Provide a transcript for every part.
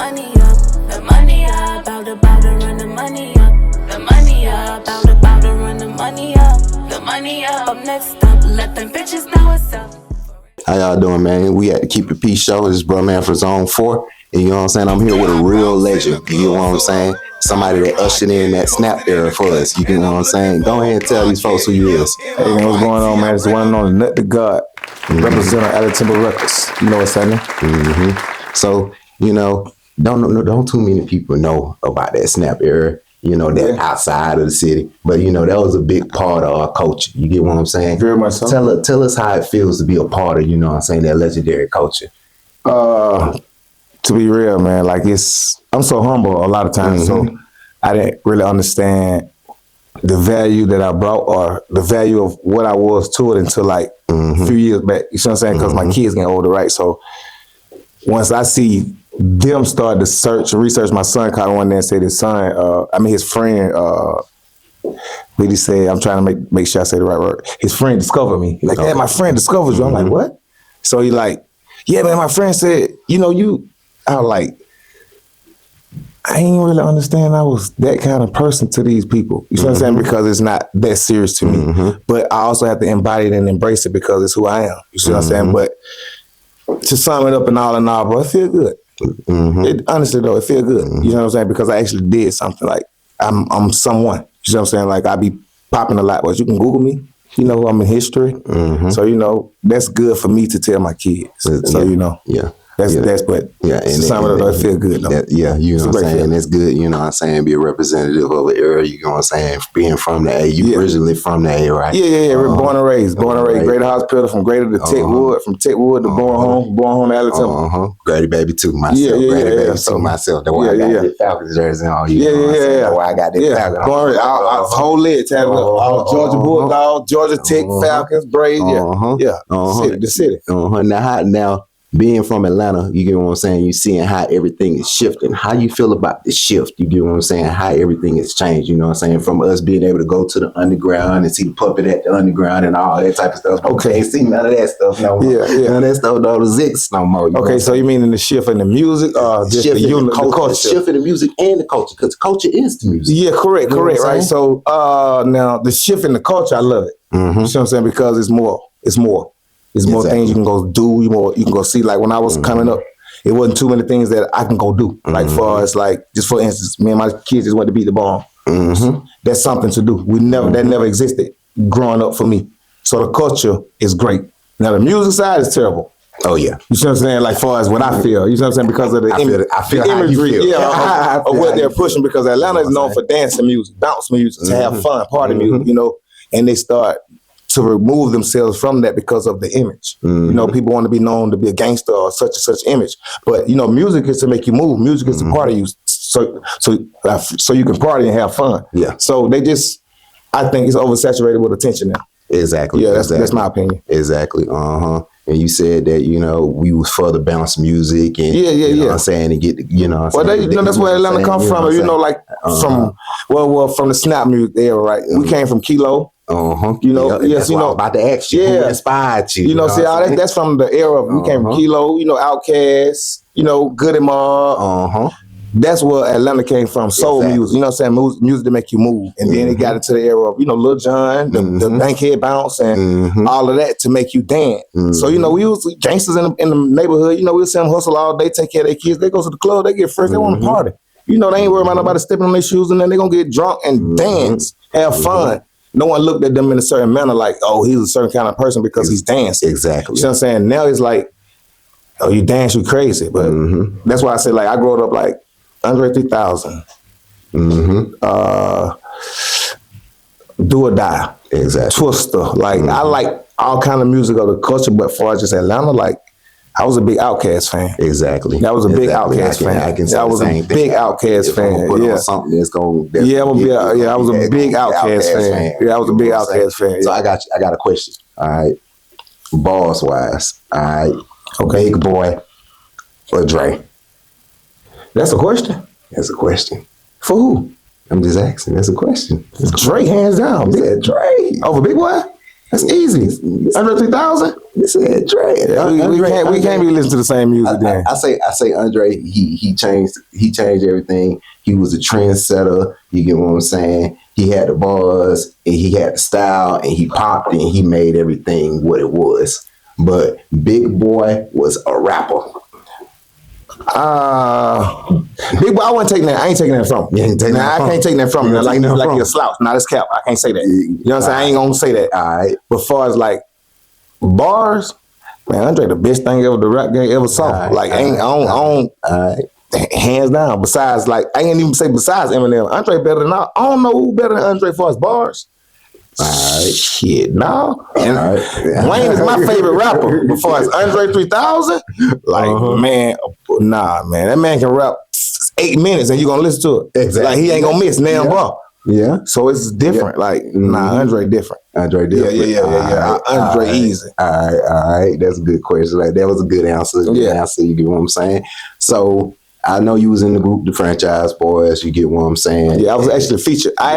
money up. The money up, about to run the money up. The money up, about to run the money up. The money up, next up, let them bitches know what's up. How y'all doing, man? We at the Keep It Peace show. This is Bro Man for Zone 4. And you know what I'm saying? I'm here with a real legend. You know what I'm saying? Somebody that ushered in that snap era for us. You know what I'm saying? Go ahead and tell these folks who you is. Hey, man, what's going on, man? It's the one and only Nut to God, representing out of Timber Records. You know what's happening? Mm-hmm. So, you know, don't too many people know about that snap era. You know, that outside of the city. But, you know, that was a big part of our culture. You get what I'm saying? Very much so. Tell us how it feels to be a part of, you know what I'm saying, that legendary culture. To be real, man, like I'm so humble a lot of times, so I didn't really understand the value that I brought or the value of what I was to it until like a few years back. You see what I'm saying? Because my kids getting older, right? So once I see them start to research, my son called one day and said his friend, what he said, I'm trying to make sure I say the right word. His friend discovered me. He's like, yeah, my friend discovered you. I'm like, what? So he like, yeah, man, my friend said, you know, I was like, I ain't really understand I was that kind of person to these people. You know what I'm saying? Because it's not that serious to me. But I also have to embody it and embrace it because it's who I am. You see what I'm saying? But to sum it up and all, bro, it feel good. Honestly though, it feel good. You know what I'm saying? Because I actually did something. Like I'm someone. You know what I'm saying? Like I be popping a lot, but you can Google me. You know, I'm in history. So, you know, that's good for me to tell my kids. So, you know. That's but some of it feel good though. You know what I'm saying? That's good, you know what I'm saying, be a representative of an era, you know what I'm saying, being from the A. You originally from the A, right? We're born and raised. Greater Hospital, from Greater to Techwood, from Techwood to born home to Alabama. Grady baby too, myself. Grady baby too, myself. That's why I got the Falcons jersey on. You know what I'm saying? That's why I got that Falcons on. Our whole lid, all Georgia Bulldogs, Georgia Tech, Falcons, Braves, the city. Now, being from Atlanta, you get what I'm saying, you seeing how everything is shifting. How you feel about the shift? You get what I'm saying? How everything has changed, you know what I'm saying? From us being able to go to the underground and see the puppet at the underground and all that type of stuff. Okay, ain't see none of that stuff no more. None of that stuff, no, the Zix no more. Okay, so you mean in the shift in the music or just the culture? Shift in the music and the culture, because culture is the music. Yeah, correct, right? So now the shift in the culture, I love it. You know what I'm saying? Because it's more. There's more things you can go do. You can go see. Like when I was coming up, it wasn't too many things that I can go do. Like just for instance, me and my kids just went to beat the ball. That's something to do. That never existed growing up for me. So the culture is great. Now the music side is terrible. Oh yeah, you see what I'm saying? Like far as what I feel, you know what I'm saying? Because of the imagery, of what they're pushing. Because Atlanta is known for dance music, bounce music, to have fun, party music, you know, and they start to remove themselves from that because of the image. You know, people want to be known to be a gangster or such and such image. But, you know, music is to make you move. Music is to party you so you can party and have fun. Yeah. So I think it's oversaturated with attention now. Exactly. Yeah, that's my opinion. Exactly. And you said that, you know, we was for the bounce music and you know what I'm saying, and get you know what I'm saying. That's where Atlanta comes from. You know, like from the snap music era, right? We came from Kilo. You know, yes, you know, about to ask you who inspired you. You know, see, that's from the era of, we came from Kilo, you know, Outkast, you know, Goody Mob. That's where Atlanta came from, soul music, you know what I'm saying, music to make you move. And then it got into the era of, you know, Lil Jon, the Bankhead Bounce and all of that to make you dance. So, you know, we was gangsters in the neighborhood, you know, we would see them hustle all day, take care of their kids. They go to the club, they get fresh, they want to party. You know, they ain't worried about nobody stepping on their shoes, and then they gonna get drunk and dance, have fun. No one looked at them in a certain manner like, oh, he's a certain kind of person because he's dancing. Exactly. You know what I'm saying? Now it's like, oh, you dance, you crazy. But that's why I say, like, I grew up like Andre 3000. Do or Die. Exactly. Twister. Like, I like all kind of music of the culture, but for just Atlanta, like, I was a big Outkast fan. Exactly. That was a big Outkast fan. I was a big Outkast fan. Yeah. Something that's going. I was a big Outkast fan. Yeah, I was a big Outkast fan. So I got a question. All right, boss wise. All right, Big Boy or Dre? That's a question. That's a question. For who? I'm just asking. That's a question. Dre, hands down. Dre over Big Boy. That's easy. Andre 3000. This is Dre. We can't be listening to the same music. Then I say Andre. He changed everything. He was a trendsetter. You get what I'm saying? He had the bars and he had the style and he popped and he made everything what it was. But Big Boy was a rapper. Big Boy, I wasn't taking that. I ain't taking that from him. I can't take that from him. Like you're a slouch. Nah, that's cap. I can't say that. You know what I'm saying? I ain't gonna say that. All right. But as far as like bars, man, Andre the best thing ever the rap game ever saw. Right. Like ain't on hands down. Besides, like I ain't even say besides Eminem, Andre better than I don't know who better than Andre for his bars. Alright. Shit, no. And Wayne is my favorite rapper. Before as Andre 3000, like man, nah, man, that man can rap 8 minutes and you gonna listen to it. Exactly. Like he ain't gonna miss damn bar. Yeah. So it's different. Like nah, Andre different. Andre different. Yeah. Andre easy. All right. That's a good question. Like that was a good answer. You get what I'm saying? So I know you was in the group, the Franchise Boyz. You get what I'm saying? Yeah, I was actually featured. I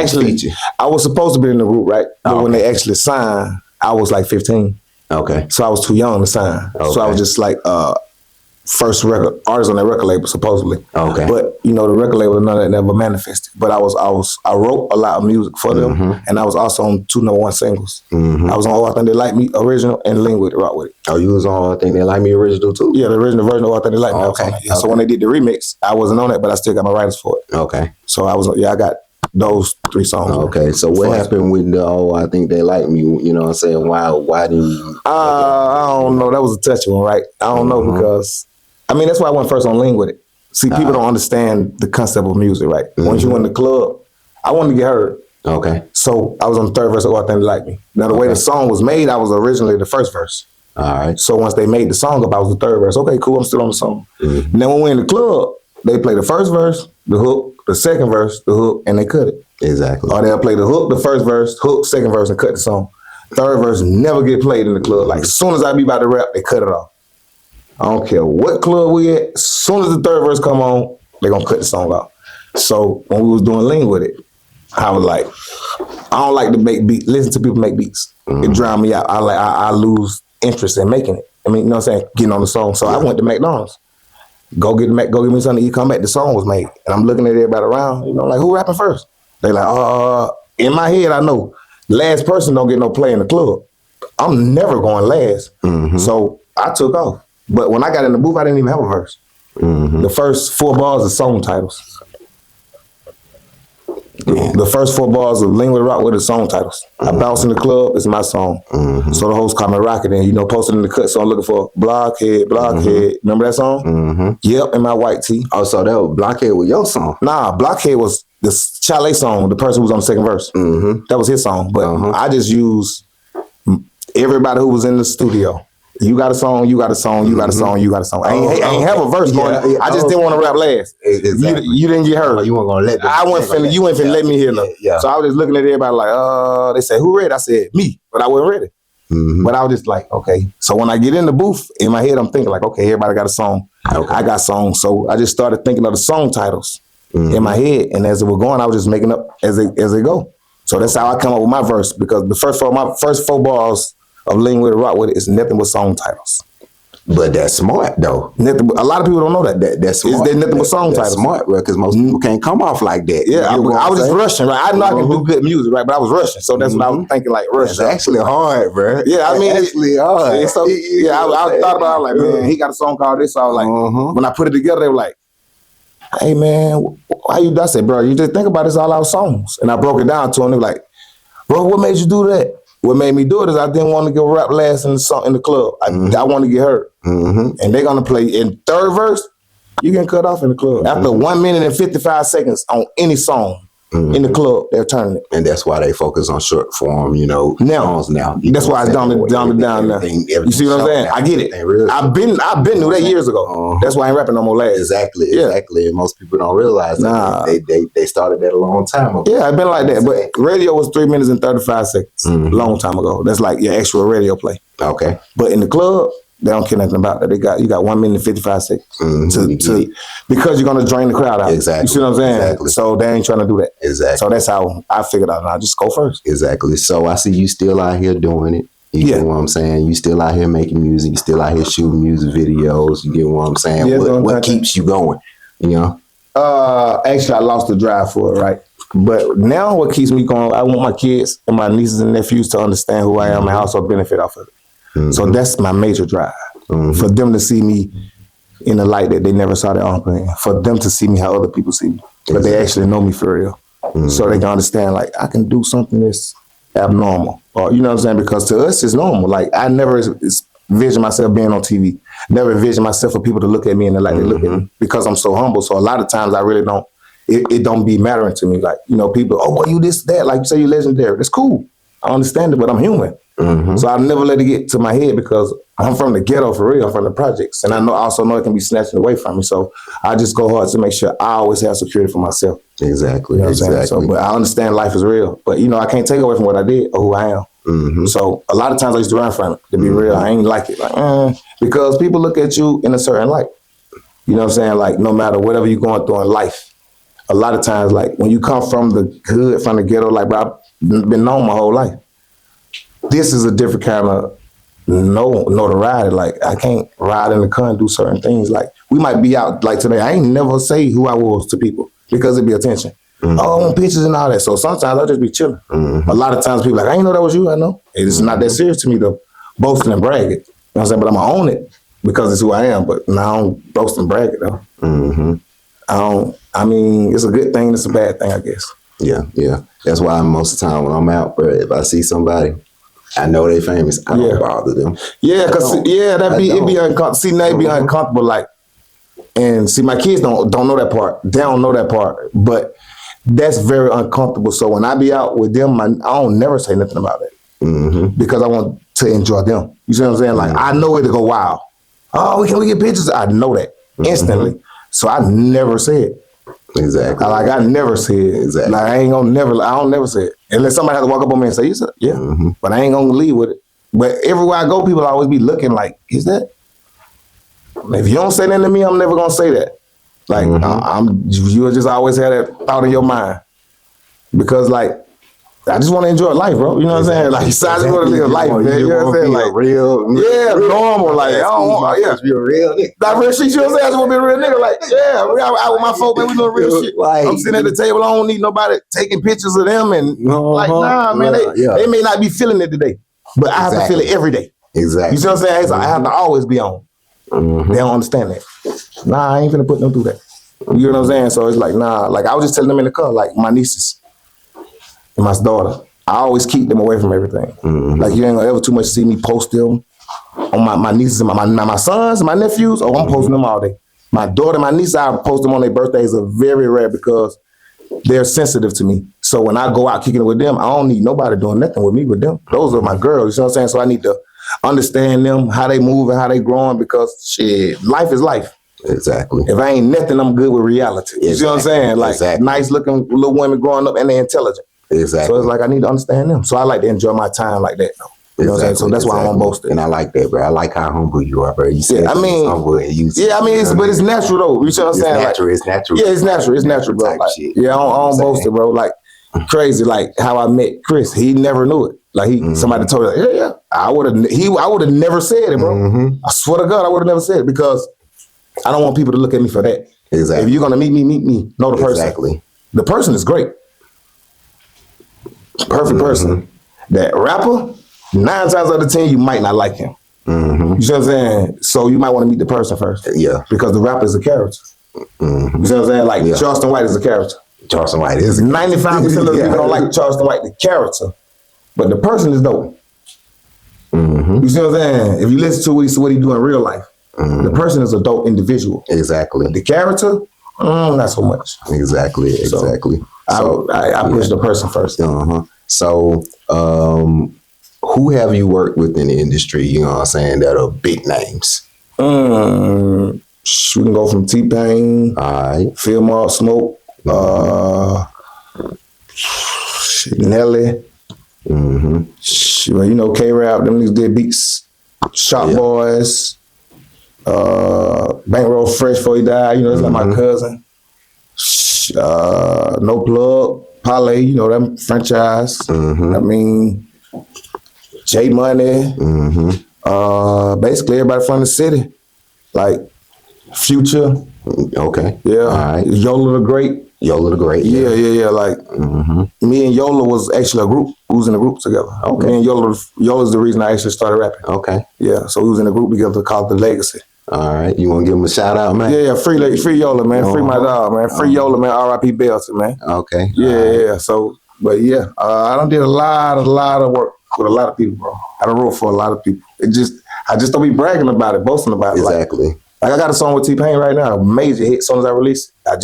was supposed to be in the group, right? But when they actually signed, I was like 15. Okay. So I was too young to sign. Okay. So I was just like first record artist on that record label, supposedly. Okay. But you know, the record label, none of that never manifested. But I wrote a lot of music for them, and I was also on 2 #1 singles. I was on All I Think They Like Me original and Lean Wit It, Rock With It. Oh, you was on All I Think They Like Me original too? Yeah, the original version of All I Think They Like Me. Okay. Yeah. So when they did the remix, I wasn't on it, but I still got my writers for it. Okay. So I got those 3 songs. Okay. So what happened with the Oh I Think They Like Me? You know what I'm saying? Why didn't you? I don't know. That was a touchy one, right? I don't know because I mean that's why I went first on Lean With It. See, people don't understand the concept of music, right? Once you in the club, I wanted to get heard. Okay. So I was on the 3rd verse of All I Think They Like Me. Now the way the song was made, I was originally the 1st verse. All right. So once they made the song up, I was the 3rd verse. Okay, cool. I'm still on the song. Then when we're in the club, they play the 1st verse, the hook, the 2nd verse, the hook, and they cut it. Exactly. Or they'll play the hook, the 1st verse, hook, 2nd verse, and cut the song. 3rd verse never get played in the club. Like as soon as I be about to rap, they cut it off. I don't care what club we at. As soon as the 3rd verse come on, they gonna cut the song off. So when we was doing Lean With It, I was like, I don't like to listen to people make beats. It drown me out. I lose interest in making it. I mean, you know what I'm saying? Getting on the song. So I went to McDonald's. Go get me something to eat, come back, the song was made. And I'm looking at everybody around, you know, like who rapping first? They like, in my head, I know last person don't get no play in the club. I'm never going last. So I took off. But when I got in the booth, I didn't even have a verse. The first 4 bars are song titles. The first 4 bars of Lean Wit It, Rock With It song titles. I bounce in the club, it's my song. So the host called me Rocket and, you know, posted in the cut, so I'm looking for Blockhead. Remember that song? Yep, in my white tee. Oh, so that was Blockhead with your song? Nah, Blockhead was the Chalet song, the person who was on the 2nd verse. That was his song. But I just used everybody who was in the studio. You got a song, you got a song, you got a song, you got a song. I ain't have a verse going. I just didn't want to rap last. Exactly. You didn't get heard. You weren't gonna let them. You went finna let me hear them. So I was just looking at everybody like, they said, who ready? I said, me. But I wasn't ready. But I was just like, okay. So when I get in the booth, in my head, I'm thinking like, okay, everybody got a song. Okay. I got songs. So I just started thinking of the song titles in my head. And as it was going, I was just making up as they go. So that's how I come up with my verse, because the first 4 bars of Lean Wit It, Rock With It is nothing but song titles. But that's smart though. A lot of people don't know that. That's smart. There's nothing but song titles. Smart, bro, because most people can't come off like that. Yeah, I was just rushing, right? I know I can do good music, right? But I was rushing, so that's what I was thinking, like rushing. It's actually hard, bro. Yeah, I mean, it's actually hard. I thought about it, like, man, he got a song called this. So I was like, when I put it together, they were like, hey man, why you? I said, bro, you just think about this, all our songs, and I broke it down to them. They were like, bro, what made you do that? What made me do it is I didn't want to go rap last in the club. I want to get hurt. And they're going to play in 3rd verse, you get cut off in the club. After 1 minute and 55 seconds on any song in the club, they're turning it. And that's why they focus on short form, you know, songs now. That's why it's down now. You see what I'm saying? I get it. I've been knew that years ago. That's why I ain't rapping no more last. Exactly. And most people don't realize that. They started that a long time ago. Yeah, I've been like that. But radio was 3 minutes and 35 seconds. Long time ago. That's like your actual radio play. Okay. But in the club, They don't care nothing about that. You got 1 minute and 55 seconds because you're gonna drain the crowd out. Exactly. You see what I'm saying? Exactly. So they ain't trying to do that. Exactly. So that's how I figured out. I just go first. Exactly. So I see you still out here doing it. You get what I'm saying? You still out here making music. You still out here shooting music videos. You get what I'm saying? Yeah, what keeps you going? You know? Actually, I lost the drive for it, right? But now what keeps me going, I want my kids and my nieces and nephews to understand who I am and also benefit off of it. So that's my major drive. For them to see me in a light that they never saw their uncle in. For them to see me how other people see me. But they actually know me for real. So they can understand, like, I can do something that's abnormal. Or, you know what I'm saying? Because to us, it's normal. Like, I never envision myself being on TV. Never envision myself for people to look at me in the light they look at me. Because I'm so humble. So a lot of times I really don't, it don't be mattering to me. Like, you know, people, oh, well, you this, that. Like you say, you're legendary. That's cool. I understand it, but I'm human. So I'll never let it get to my head because I'm from the ghetto for real. I'm from the projects. And I also know it can be snatched away from me. So I just go hard to make sure I always have security for myself. Exactly. You know what I'm saying? So, but I understand life is real. But, you know, I can't take away from what I did or who I am. So a lot of times I used to run from it. To be real, I ain't like it. Like, because people look at you in a certain light. You know what I'm saying? Like, no matter whatever you're going through in life, a lot of times, like, when you come from the hood, from the ghetto, like, bro, I've been known my whole life. This is a different kind of notoriety. Like, I can't ride in the car and do certain things. Like, we might be out, like today, I ain't never say who I was to people because it'd be attention. Oh, I want pictures and all that. So sometimes I'll just be chilling. A lot of times people like, I ain't know that was you. I know. It's not that serious to me to boast and brag it. You know what I'm saying? But I'm going to own it because it's who I am. But now I don't boast and brag it, though. I mean, it's a good thing. It's a bad thing, I guess. Yeah. That's why most of the time when I'm out, bro, if I see somebody, I know they famous, I don't bother them. Yeah, because it'd be uncomfortable. See, now it'd be uncomfortable, like, and see, my kids don't know that part. They don't know that part, but that's very uncomfortable. So when I be out with them, I don't never say nothing about it because I want to enjoy them. You see what I'm saying? Like, I know it'll go wild. Oh, can we get pictures? I know that instantly. So I never say it. Exactly. Like, I never say it. Exactly. Like, I don't never say it. Unless somebody has to walk up on me and say, you said, yeah. But I ain't gonna leave with it. But everywhere I go, people always be looking like, is that? If you don't say that to me, I'm never gonna say that. Like, you'll just always have that thought in your mind. Because, like, I just want to enjoy life, bro. You know what I'm saying? Like, I just want to live life, man. You know what I'm saying? Like, normal. Like, I don't want, be a real nigga. Like, real shit. You know what I'm saying? I just want to be a real nigga. Like, we out with my folk, man. We doing real shit. Like, I'm sitting at the table. I don't need nobody taking pictures of them. And, like, nah, man. They may not be feeling it today. But I have to feel it every day. Exactly. You see what I'm saying? I have to always be on. They don't understand that. Nah, I ain't finna put them through that. You know what I'm saying? So it's like, nah. Like, I was just telling them in the car, like, my nieces and my daughter, I always keep them away from everything. Like, you ain't gonna ever too much see me post them on my nieces and my sons and my nephews. Oh, I'm posting them all day. My daughter and my niece, I post them on their birthdays are very rare because they're sensitive to me. So when I go out kicking it with them, I don't need nobody doing nothing with me with them. Those are my girls, you know what I'm saying? So I need to understand them, how they move and how they growing because, shit, life is life. Exactly. If I ain't nothing, I'm good with reality. You see what I'm saying? Like, nice looking little women growing up and they're intelligent. Exactly. So it's like I need to understand them. So I like to enjoy my time like that, though. You know what I'm saying? So that's why I won't boast it. And I like that, bro. I like how humble you are, bro. You said humble and you but it's natural, though. You see what I'm saying? It's natural. Yeah, it's natural. It's natural, bro. Like, I don't boast it, bro. Like, crazy, like how I met Chris. He never knew it. Like, somebody told him, I would have never said it, bro. I swear to God, I would have never said it because I don't want people to look at me for that. Exactly. If you're gonna meet me. Know the person. Exactly. The person is great. Perfect person. That rapper, 9 times out of 10, you might not like him. You see what I'm saying? So you might want to meet the person first. Yeah. Because the rapper is a character. You see what I'm saying? Like, Charleston White is a character. Charleston White is. 95% of the people don't like Charleston White, the character. But the person is dope. You see what I'm saying? If you listen to what he do in real life, the person is a dope individual. Exactly. The character, not so much. Exactly. So I push the person first. So, who have you worked with in the industry, you know what I'm saying, that are big names? We can go from T-Pain, Phil Mark Smoke, Nelly, you know, K-Rap, them niggas did beats Shop Boys, Bankroll Fresh before he died. You know, that's like my cousin. No Plug, Pac'Liyah, you know, them franchise. I mean, J Money. Basically everybody from the city. Like Future. Okay. Yeah. All right. Yola the Great. Yola the Great. Yeah. Like me and Yola was actually a group. We was in a group together. Okay. Me and Yola's the reason I actually started rapping. Okay. Yeah. So we was in a group together called The Legacy. All right. You want to give him a shout out, man? Yeah. Free Yola, man. Free my dog, man. Free Yola, man. R.I.P. Belton, man. Okay. Yeah. So, but yeah, I done did a lot of work with a lot of people, bro. I done wrote for a lot of people. I just don't be bragging about it, boasting about it. Exactly. Like I got a song with T-Pain right now, a major hit. As soon as I release it, it's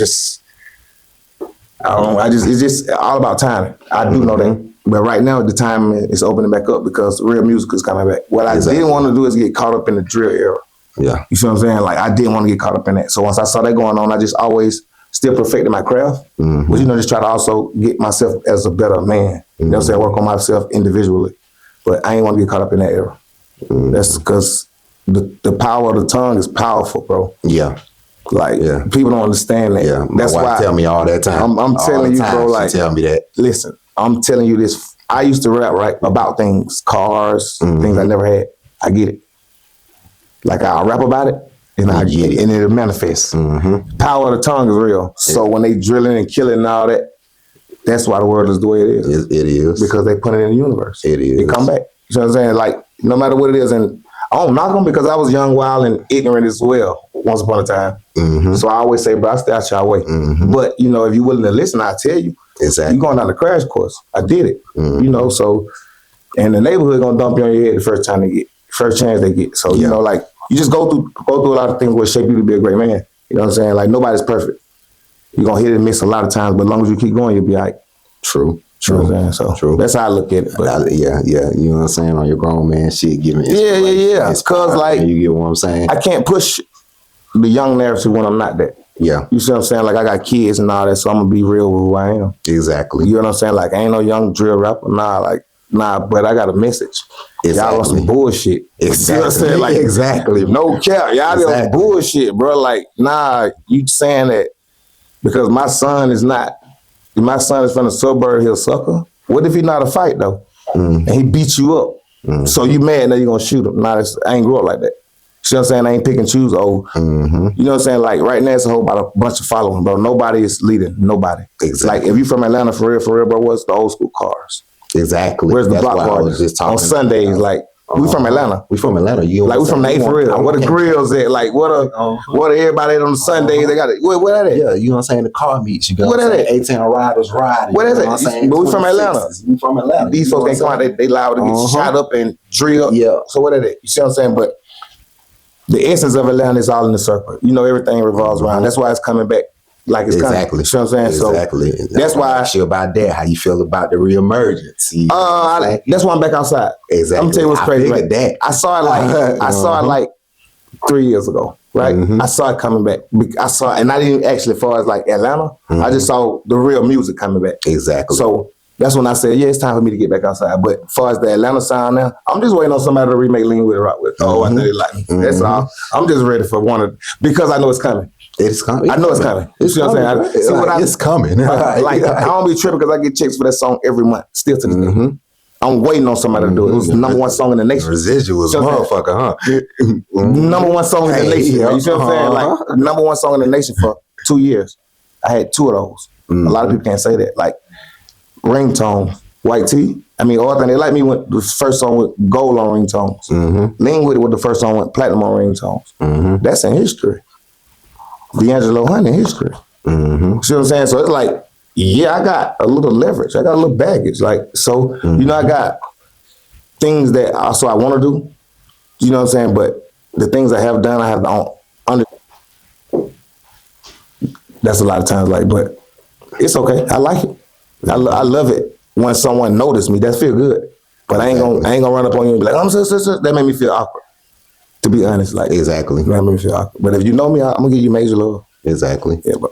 just all about timing. I do know that. But right now, the time is opening back up because real music is coming back. What I didn't want to do is get caught up in the drill era. Yeah. You see what I'm saying? Like, I didn't want to get caught up in that. So once I saw that going on, I just always still perfected my craft. But, you know, just try to also get myself as a better man. You know what I'm saying? Work on myself individually. But I ain't want to get caught up in that era. That's because the power of the tongue is powerful, bro. Yeah. Like, people don't understand that. Yeah. That's my wife why tell me all that time. I'm telling you, bro, like, she tell me that. Listen, I'm telling you this. I used to rap, right, about things, cars, things I never had. I get it. Like, I'll rap about it, and I get it, and it'll manifest. Power of the tongue is real. So when they drilling and killing and all that, that's why the world is the way it is. It is. Because they put it in the universe. It is. It come back. You know what I'm saying? Like, no matter what it is, and I don't knock them because I was young, wild, and ignorant as well once upon a time. So I always say, bro, I stay out your way. But, you know, if you're willing to listen, I'll tell you. Exactly. You're going down the crash course. I did it. You know, so, and the neighborhood gonna dump you on your head the first chance they get. So, you know, like, you just go through a lot of things what shape you to be a great man. You know what I'm saying? Like, nobody's perfect. You're gonna hit and miss a lot of times, but as long as you keep going, you'll be all right. True. You know what I'm saying? So that's how I look at it. But yeah. You know what I'm saying? On your grown man shit, giving yeah. Cause like, you get what I'm saying? I can't push the young narrative when I'm not that. Yeah. You see what I'm saying? Like, I got kids and all that, so I'm gonna be real with who I am. Exactly. You know what I'm saying? Like, I ain't no young drill rapper. Nah, but I got a message. Exactly. Y'all on some bullshit. Exactly. You know what I'm saying? Like, exactly. No cap. Y'all on bullshit, bro. Like, nah, you saying that because my son is from the suburb, he'll sucker. What if he not a fight, though? And he beats you up. So you mad now you gonna shoot him. Nah, I ain't grew up like that. You know what I'm saying? I ain't pick and choose. You know what I'm saying? Like, right now, it's a whole bunch of following, bro. Nobody is leading. Nobody. Exactly. Like, if you from Atlanta, for real, bro, what's the old school cars? Exactly. Where's the block parties? On Sundays, like, we from Atlanta. We from Atlanta. Like, we from the 8th for real. Where the grills at? Like, what are everybody at on the Sundays? They got it. Where that at? Yeah, you know what I'm saying? The car meets. You got what that at? 18 riders riding. What is it? But we from Atlanta. We from Atlanta. These folks ain't come out. They liable to get shot up and drilled. Yeah. So what is it? You see what I'm saying? But the essence of Atlanta is all in the circle. You know, everything revolves around. That's why it's coming back like it's coming. You know what I'm saying? Exactly. So that's why I ask you about that. How you feel about the reemergence? That's why I'm back outside. Exactly. I'm gonna tell you what's crazy. Like that. I saw it like 3 years ago. Right? I saw it coming back. And I didn't actually, as far as like Atlanta, I just saw the real music coming back. Exactly. So that's when I said, yeah, it's time for me to get back outside. But as far as the Atlanta sound now, I'm just waiting on somebody to remake Lean Wit It rock with. I know they like me. That's all. I'm just ready for because I know it's coming. It's coming. I know it's coming. You see what I'm saying? It's coming. Like, I don't be tripping because I get checks for that song every month. Still to this day. I'm waiting on somebody to do it. It was the number one song in the nation. Residuals, motherfucker, huh? Number one song in the nation. You see what I'm saying? Like, number one song in the nation for 2 years. I had 2 of those. A lot of people can't say that. Like, Ringtone, White Tee. I mean, all thing they like me when the first song with gold on ringtones. Lean Wit It was the first song with platinum on ringtones. That's in history. D'Angelo Hunt in history. See what I'm saying? So it's like, yeah, I got a little leverage. I got a little baggage. Like, so, you know, I got things that also I want to do. You know what I'm saying? But the things I have done, I have under. That's a lot of times, like, but it's okay. I like it. I love it when someone noticed me. That feel good. But I ain't gonna run up on you and be like, that made me feel awkward. To be honest, like, exactly. That made me feel awkward. But if you know me, I'm gonna give you major love. Exactly. Yeah, but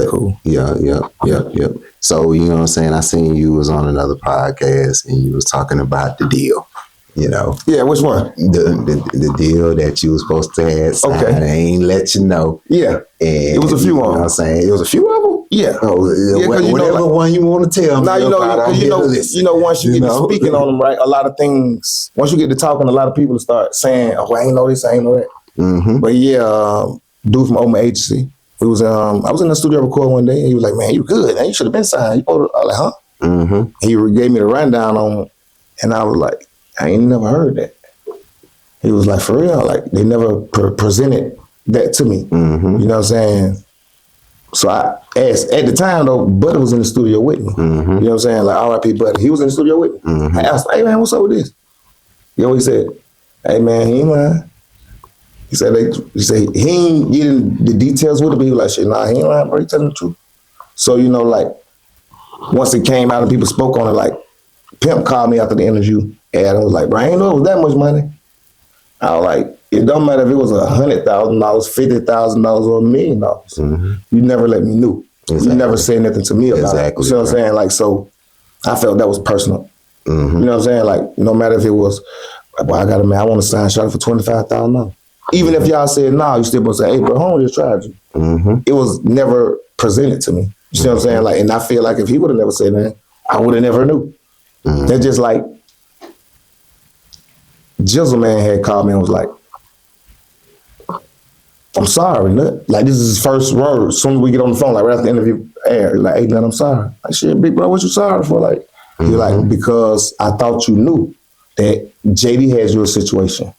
cool. Yeah. So, you know what I'm saying? I seen you was on another podcast and you was talking about the deal. You know, Yeah, which one? the deal that you was supposed to have signed, Okay. I ain't let you know. Yeah, And it was a few you know of what them. I'm saying? It was a few of them? Yeah. Oh, Yeah, 'cause you know, whatever like- one you want to tell me Now you know, about, I'm cause here to listen. you know, once you get to know? speaking on them, right? A lot of things. Once you get to talking, a lot of people start saying, "Oh, I ain't know this, I ain't know that." Mm-hmm. But yeah, dude from Oma Agency. We was I was in the studio recording one day, and he was like, "Man, you good? Man, you should have been signed." I was like, "Huh?" Mm-hmm. He gave me the rundown on, and I was like, "I ain't never heard that." He was like, "For real? Like they never presented that to me." Mm-hmm. You know what I'm saying? So I asked, at the time though, Buddy was in the studio with me. Mm-hmm. You know what I'm saying? Like R.I.P. Buddy. He was in the studio with me. Mm-hmm. I asked, "Hey man, what's up with this?" You know what he said? "Hey man, he ain't lying." He said he ain't getting the details with it, but he was like, "Shit, nah, he ain't lying, bro. He telling the truth." So, you know, like, once it came out and people spoke on it, like, Pimp called me after the interview and I was like, "Bro, I ain't know it was that much money." I was like, it don't matter if it was $100,000, $50,000, or $1 million. Mm-hmm. You never let me know. Exactly. You never said nothing to me about Exactly, it. You know what I'm bro. saying? Like, so I felt that was personal. Mm-hmm. You know what I'm saying? Like, no matter if it was, well, I want to sign Shawty for $25,000. Even if y'all said no, you still supposed to say, "Hey, bro, home just tried you." Mm-hmm. It was never presented to me. You know what I'm saying? Like, and I feel like if he would have never said that, I would have never knew. Mm-hmm. That's just like Jizzle Man had called me and was like, "I'm sorry, Nut." Like, this is his first word. As soon as we get on the phone, like right after the interview aired, like, "Hey, Nut, I'm sorry." Like, "Shit, big bro, what you sorry for?" Like, you're like, "Because I thought you knew that JD has your situation."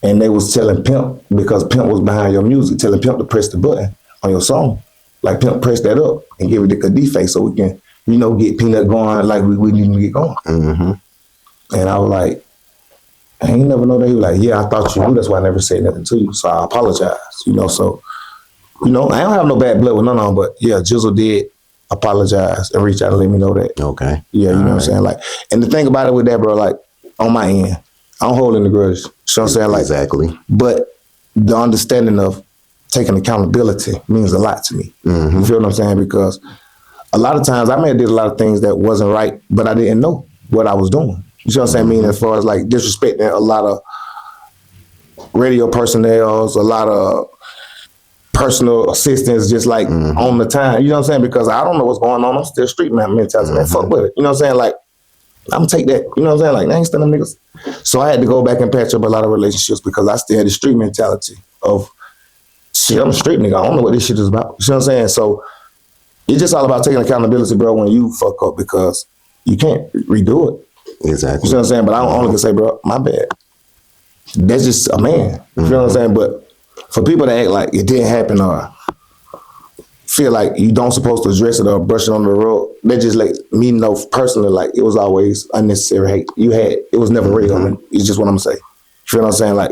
And they was telling Pimp, because Pimp was behind your music, telling Pimp to press the button on your song. Like, Pimp, press that up and give it the Kadi face so we can, you know, get Peanut going like we need to get going. Mm-hmm. And I was like, I ain't never know that. He was like, "Yeah, I thought you knew. That's why I never said nothing to you. So I apologize." You know, so, you know, I don't have no bad blood with none of them, but yeah, Jizzle did apologize and reach out and let me know that. Okay. Yeah, you know All what I'm saying? Like, and the thing about it with that, bro, like, on my end, I don't hold any grudge. You know what I'm saying? Like, Exactly. but the understanding of taking accountability means a lot to me. Mm-hmm. You feel what I'm saying? Because a lot of times I may have did a lot of things that wasn't right, but I didn't know what I was doing. You know what I'm saying? Meaning, as far as like disrespecting a lot of radio personnel, a lot of personal assistants, just like on the time. You know what I'm saying? Because I don't know what's going on. I'm still street man mentality. Man, fuck with it. You know what I'm saying? Like, I'm gonna take that. You know what I'm saying? Like, I ain't standing them niggas. So I had to go back and patch up a lot of relationships because I still had the street mentality of, shit, I'm a street nigga. I don't know what this shit is about. You know what I'm saying? So it's just all about taking accountability, bro, when you fuck up, because you can't redo it. Exactly. You know what I'm saying? But I don't only can say, bro, my bad. That's just a man. You know what I'm saying? But for people to act like it didn't happen or feel like you don't supposed to address it or brush it under the rug, they just let me know personally, like, it was always unnecessary hate. It was never real. It's just what I'm gonna say. You feel what I'm saying? Like,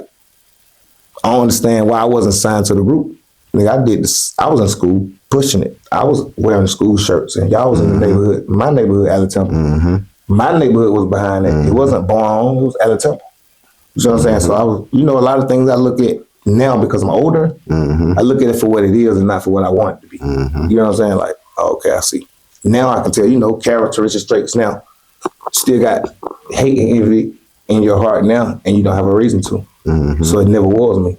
I don't understand why I wasn't signed to the group. Nigga, I did this. I was in school pushing it. I was wearing school shirts, and y'all was in the neighborhood. My neighborhood, Alley Temple. My neighborhood was behind it. It wasn't Born, it was Alley Temple. You know what I'm saying? So I was, you know, a lot of things I look at now because I'm older, I look at it for what it is and not for what I want it to be. You know what I'm saying? Like, oh, okay, I see. Now I can tell, you know, characteristic traits now. Still got hate and envy in your heart now, and you don't have a reason to. So it never was me.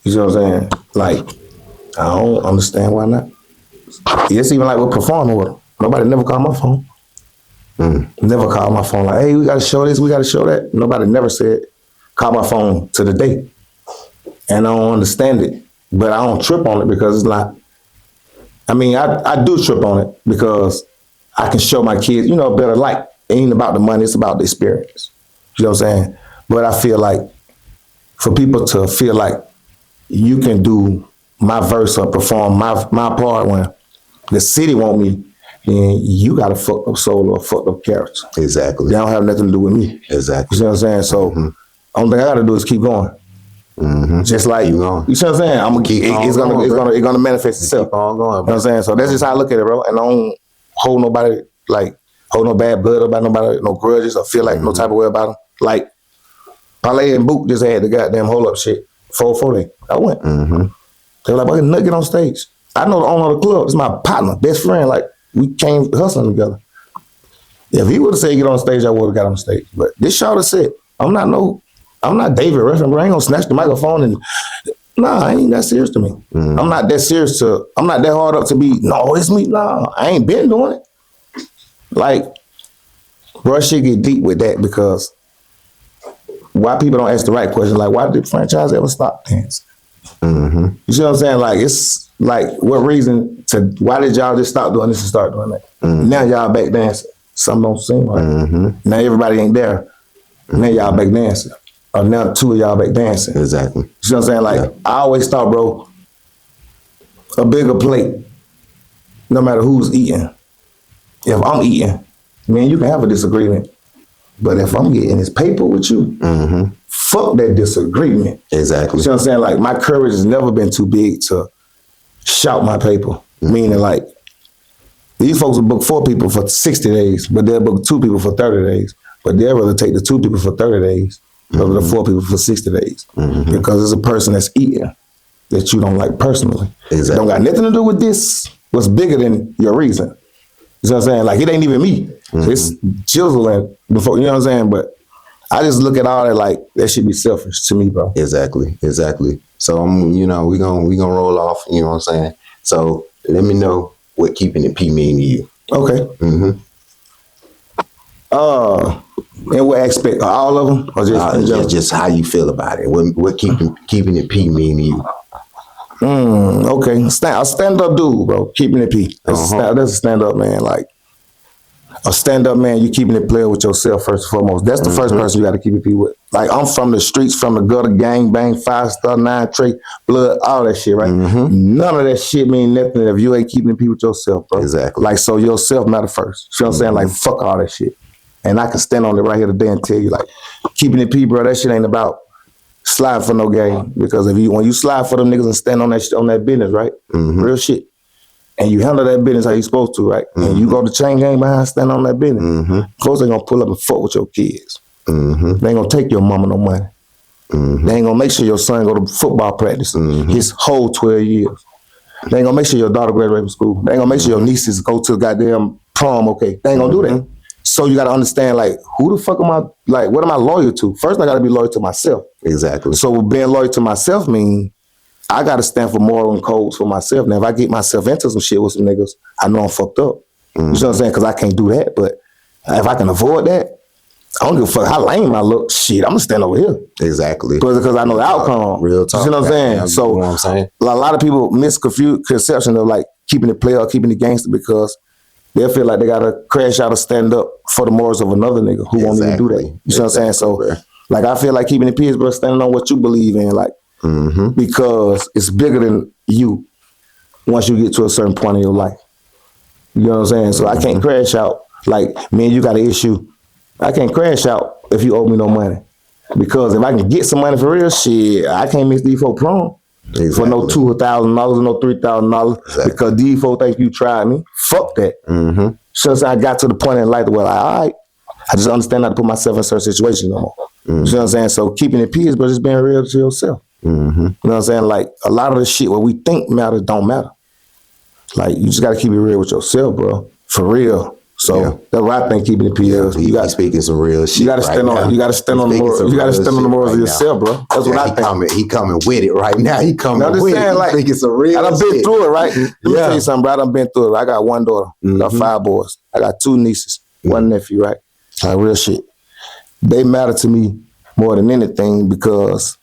You know what I'm saying? Like, I don't understand why not. It's even like we're performing with them. Nobody never called my phone. Never called my phone like, "Hey, we got to show this, we got to show that." Nobody never said, call my phone to the day. And I don't understand it, but I don't trip on it because it's not, I mean, I do trip on it because I can show my kids, you know, a better light. It ain't about the money, it's about the experience. You know what I'm saying? But I feel like for people to feel like you can do my verse or perform my part when the city want me, then you got a fucked up soul or a fucked up character. Exactly. They don't have nothing to do with me. Exactly. You know what I'm saying? So only thing I got to do is keep going. Just like, you know what I'm saying? I'm gonna keep it's gonna manifest itself. Keep on going, you know what I'm saying? So that's just how I look at it, bro. And I don't hold nobody, like, hold no bad blood about nobody, no grudges, or feel like no type of way about them. Like, Pac'Liyah and Book just had the goddamn hold up shit 4 day. I went. They were like, "Boy, Nut, get on stage." I know the owner of the club. It's my partner, best friend. Like, we came hustling together. If he would have said get on stage, I would have got on stage. But this shawty said, I'm not David Ruffin, bro. I ain't gonna snatch the microphone and I ain't that serious to me. I'm not that hard up to be, no, it's me. Nah, I ain't been doing it. Like, bro, shit get deep with that because why people don't ask the right question, like, why did franchise ever stop dancing? You see what I'm saying? Like, it's like, what reason why did y'all just stop doing this and start doing that? Now y'all back dancing. Something don't seem right. Now everybody ain't there. Now y'all back dancing. Or now two of y'all back dancing. Exactly. You see what I'm saying? Like, I always thought, bro, a bigger plate, no matter who's eating. If I'm eating, man, you can have a disagreement. But if I'm getting this paper with you, fuck that disagreement. Exactly. You see what I'm saying? Like, my courage has never been too big to shout my paper. Meaning, like, these folks will book 4 people for 60 days, but they'll book 2 people for 30 days. But they'll rather take the 2 people for 30 days over the 4 people for 60 days. Because it's a person that's eating that you don't like personally. Exactly. It don't got nothing to do with this. What's bigger than your reason? You know what I'm saying? Like, it ain't even me. It's chiseling before, you know what I'm saying? But I just look at all that like, that should be selfish to me, bro. Exactly. So, we gonna roll off, you know what I'm saying? So, let me know what keeping it P mean to you. Okay. In what aspect? All of them? Or just how you feel about it. What keeping it P mean to you? Okay. A stand-up dude, bro. Keeping it P. That's a stand-up man. Like, a stand-up man, you keeping it player with yourself first and foremost. That's the first person you got to keep it P with. Like, I'm from the streets, from the gutter, gang, bang, 5-star, 9 tray, blood, all that shit, right? None of that shit mean nothing if you ain't keeping it P with yourself, bro. Exactly. Like, so yourself matter first. You know what I'm saying? Like, fuck all that shit. And I can stand on it right here today and tell you, like, keeping it P, bro, that shit ain't about sliding for no game. Because when you slide for them niggas and stand on that business, right? Real shit. And you handle that business how you supposed to, right? And you go to chain gang behind, stand on that business. Folks ain't gonna pull up and fuck with your kids. They ain't gonna take your mama no money. They ain't gonna make sure your son go to football practice his whole 12 years. They ain't gonna make sure your daughter graduate from school. They ain't gonna make sure your nieces go to the goddamn prom, okay? They ain't gonna do that. So you gotta understand, like, who the fuck am I, like, what am I loyal to? First, I gotta be loyal to myself. Exactly. So being loyal to myself means I gotta stand for moral and codes for myself. Now, if I get myself into some shit with some niggas, I know I'm fucked up. You know what I'm saying? Because I can't do that. But if I can avoid that, I don't give a fuck how lame I look. Shit, I'm gonna stand over here. Exactly. Because I know the outcome. Real talk. You know what I'm saying? So, you know what I'm saying? A lot of people misconception of, like, keeping it player or keeping it gangster because they feel like they gotta crash out or stand up for the morals of another nigga who won't even do that. You know what I'm saying? So, like, I feel like keeping it peace, bro, standing on what you believe in, like, because it's bigger than you once you get to a certain point in your life. You know what I'm saying? So I can't crash out. Like, me and you got an issue. I can't crash out if you owe me no money. Because if I can get some money for real, shit, I can't miss these folk prom. For no $2,000 or no $3,000 because these folk think you tried me. Fuck that. Since I got to the point in life where, like, all right, I just understand how to put myself in certain situations no more. You know what I'm saying? So keeping it peace, but just being real to yourself. You know what I'm saying? Like, a lot of the shit what we think matters don't matter. Like, you just got to keep it real with yourself, bro. For real. So that's what I think keeping it peace. You got speaking some real shit. You got to stand on. You got to stand on the morals. You got to stand on the morals of yourself, bro. That's what I think. He coming with it right now. He coming with saying, it. Like, thinking some real. I done been through it, right? Let me tell you something, bro. I done been through it. I got 1 daughter. I got 5 boys. I got 2 nieces, 1 nephew, right? Like, real shit. They matter to me more than anything because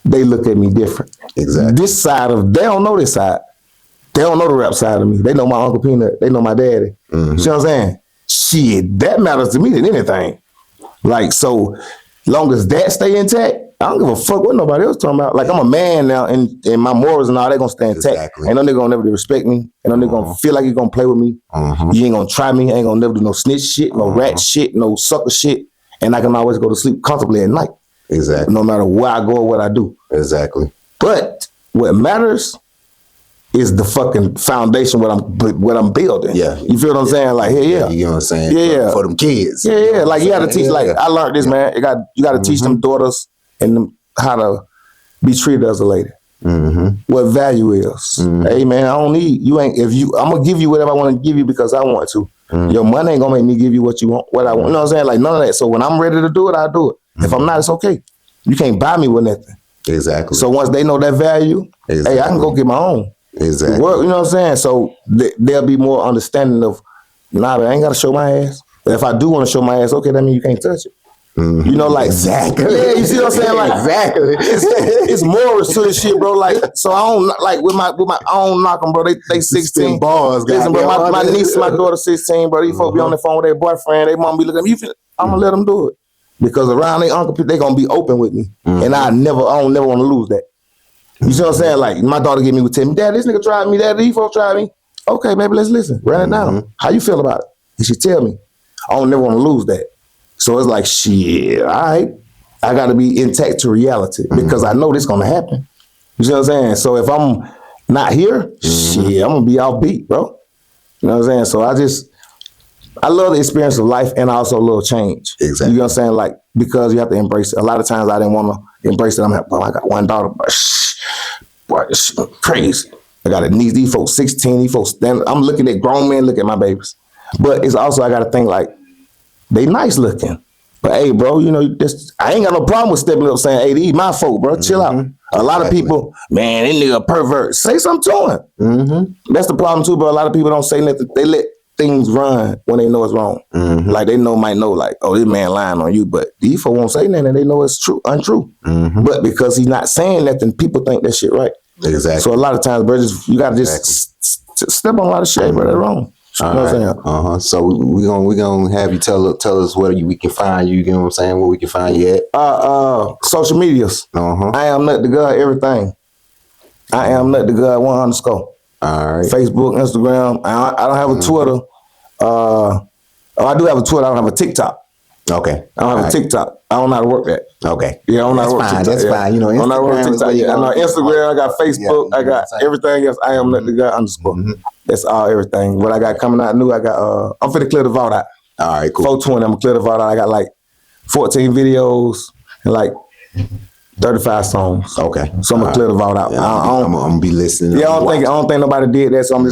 they look at me different. Exactly. This side they don't know this side. They don't know the rap side of me. They know my Uncle Peanut. They know my daddy. You know what I'm saying? Shit, that matters to me than anything. Like, so long as that stay intact, I don't give a fuck what nobody else talking about. Like, I'm a man now, and my morals and all, they gonna stay intact. Exactly. Ain't no nigga gonna never respect me. Ain't no nigga gonna feel like he gonna play with me. You ain't gonna try me. Ain't gonna never do no snitch shit, no rat shit, no sucker shit. And I can always go to sleep comfortably at night. Exactly. No matter where I go or what I do. Exactly. But what matters is the fucking foundation what I'm building. Yeah. You feel what I'm saying? Like, yeah. You know what I'm saying? Yeah. For them kids. Yeah. Like, you gotta teach, like, I learned this, man. You gotta teach them daughters and them how to be treated as a lady. What value is. Hey, man, I don't need, I'm gonna give you whatever I wanna give you because I want to. Your money ain't gonna make me give you what you want, what I want. You know what I'm saying? Like, none of that. So when I'm ready to do it, I'll do it. If I'm not, it's okay. You can't buy me with nothing. Exactly. So once they know that value, hey, I can go get my own. Exactly. Work, you know what I'm saying? So they'll be more understanding of, nah, but I ain't got to show my ass. But if I do want to show my ass, okay, that means you can't touch it. Mm-hmm. You know, like, exactly. Yeah, you see what I'm saying? Like, exactly. It's morals to this shit, bro. Like, so I don't, like, with my, I don't knock them, bro. They 16. Balls, listen, bro, my niece and my daughter 16, bro. These folks be on the phone with their boyfriend. They mom be looking at me. I'm going to let them do it. Because around their uncle, they going to be open with me. And I don't never want to lose that. You see what I'm saying? Like, my daughter would tell me, Dad, this nigga tried me. Dad, these folks tried me. Okay, baby, let's listen. Run it down. How you feel about it? And she tell me. I don't never want to lose that. So it's like, shit, all right. I got to be intact to reality because I know this going to happen. You see what I'm saying? So if I'm not here, shit, I'm going to be offbeat, bro. You know what I'm saying? So I love the experience of life and I also love change. Exactly. You know what I'm saying? Like, because you have to embrace it. A lot of times I didn't want to embrace it. I'm like, well, I got one daughter, but boy, this shit crazy. I got a niece, these folks 16, these folks, then I'm looking at grown men, look at my babies. But it's also, I got to think like, they nice looking. But hey, bro, you know, I ain't got no problem with stepping up saying, hey, these my folk, bro, chill out. A lot of people, man, they nigga a pervert. Say something to him. That's the problem too, bro. A lot of people don't say nothing. They let things run when they know it's wrong. Like they might know like, oh, this man lying on you, but these folk won't say nothing and they know it's untrue. But because he's not saying nothing, people think that shit right. Exactly. So a lot of times, bro, you gotta just step on a lot of shit, bro, that's wrong. You know what I'm saying? So we gonna have you tell us where we can find you. You know what I'm saying? Where we can find you at? Social medias. I am Nut the God everything. I am Nut the God 1_. All right. Facebook, Instagram. I don't have a Twitter. I do have a Twitter. I don't have a TikTok. Okay. I don't have a TikTok. I don't know how to work that. Okay. Yeah, I don't know how to work TikTok. That's fine. You know, I don't know how to work TikTok. I know Instagram. I got Facebook. I got everything else. I am Nut the God _. That's all everything. What I got coming out new, I got I'm finna clear the vault out. All right, cool. 420, I'm gonna clear the vault out. I got like 14 videos and like 35 songs. Okay. So I'm gonna clear the vault out. Yeah, I'm gonna be listening. Yeah, I don't think nobody did that, so I'm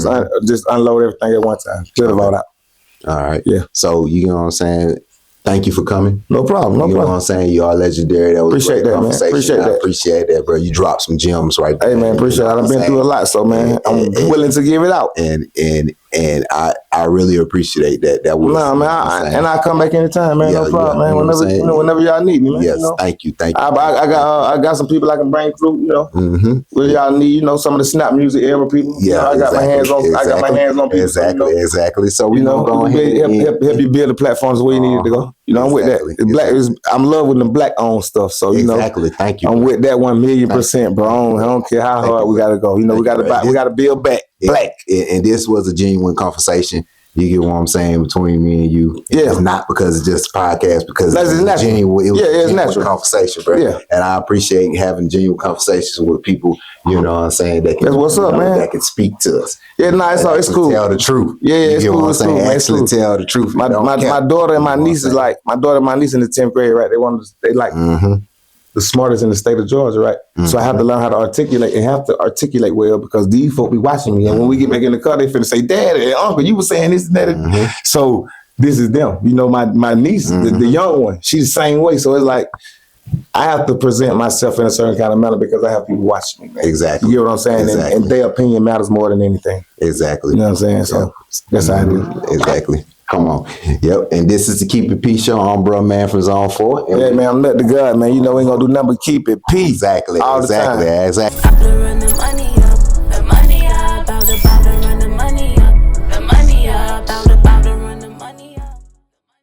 just unload everything at one time. Clear the vault out. All right. Yeah. So you know what I'm saying? Thank you for coming. No problem. You know what I'm saying? You are legendary. That was appreciate that, man. Appreciate that, bro. You dropped some gems right there. Hey, man, appreciate it. I've been through a lot, so man, I'm willing to give it out. And I really appreciate that. That was man. I come back anytime, man. No problem, man. Whenever y'all need me, man. Yes, you know? thank you. I got some people I can bring through. You know, where y'all need. You know, some of the snap music era people. Yeah, I got my hands on. I got my hands on people. Exactly. So we know, go ahead help you build the platforms where you need it to go. You know, I'm with that. I'm loving the black owned stuff. So you know, thank you. I'm with that 1,000,000%, bro. I don't care how hard we gotta go. You know, we gotta build back black. And this was a genuine conversation. You get what I'm saying between me and you. Yeah. It's not because it's just a podcast, because it's it's natural. genuine. It was it's a genuine natural conversation, bro. Yeah. And I appreciate having genuine conversations with people, you know what I'm saying, that can, that's what's up, man. That can speak to us. Yeah, it's cool. Tell the truth. Yeah, you it's get cool. what I'm saying? Actually tell the truth. My daughter and my niece is like, my daughter and my niece in the 10th grade, right? They like the smartest in the state of Georgia, right? So I have to learn how to articulate and have to articulate well, because these folk be watching me. And when we get back in the car, they finna say, Dad and Uncle, you were saying this and that. So this is them. You know, my niece, the young one, she's the same way. So it's like, I have to present myself in a certain kind of manner because I have people watching me, man. Exactly. You know what I'm saying? Exactly. And their opinion matters more than anything. Exactly. You know what I'm saying? So that's how it is. Exactly. Come on. Yep. And this is the Keep It Peace show. I'm Bro Man from Zone 4. Yeah, man, I'm Nut the God, man. You know, we ain't gonna do nothing but keep it peace. Exactly. All the time. Exactly. Running money